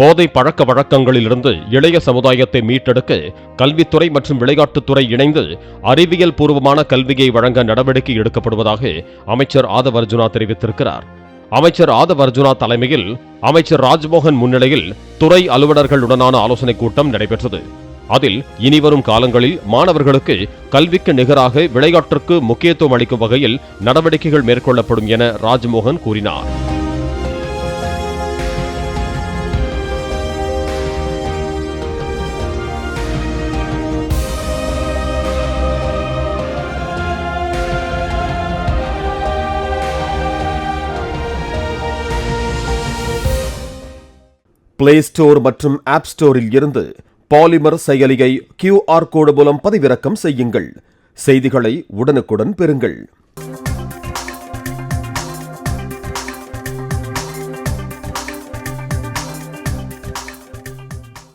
போதை பழக்க வழக்கங்களிலிருந்து இளைய சமுதாயத்தை மீட்டெடுக்க கல்வித்துறை மற்றும் விளையாட்டுத்துறை இணைந்து அறிவியல் பூர்வமான கல்வியை வழங்க நடவடிக்கை எடுக்கப்படுவதாக அமைச்சர் ஆதவ் அர்ஜுனா தெரிவித்திருக்கிறார். அமைச்சர் ஆதவ் அர்ஜுனா தலைமையில் அமைச்சர் ராஜ்மோகன் முன்னிலையில் துறை அலுவலர்களுடனான ஆலோசனைக் கூட்டம் நடைபெற்றது. அதில் இனிவரும் காலங்களில் மாணவர்களுக்கு கல்விக்கு நிகராக விளையாட்டிற்கு முக்கியத்துவம் அளிக்கும் வகையில் நடவடிக்கைகள் மேற்கொள்ளப்படும் என ராஜ்மோகன் கூறினார். பிளே ஸ்டோர் மற்றும் ஆப் ஸ்டோரில் இருந்து பாலிமர் செயலியை QR கோடு மூலம் பதிவிறக்கம் செய்யுங்கள். செய்திகளை உடனுக்குடன் பெறுங்கள்.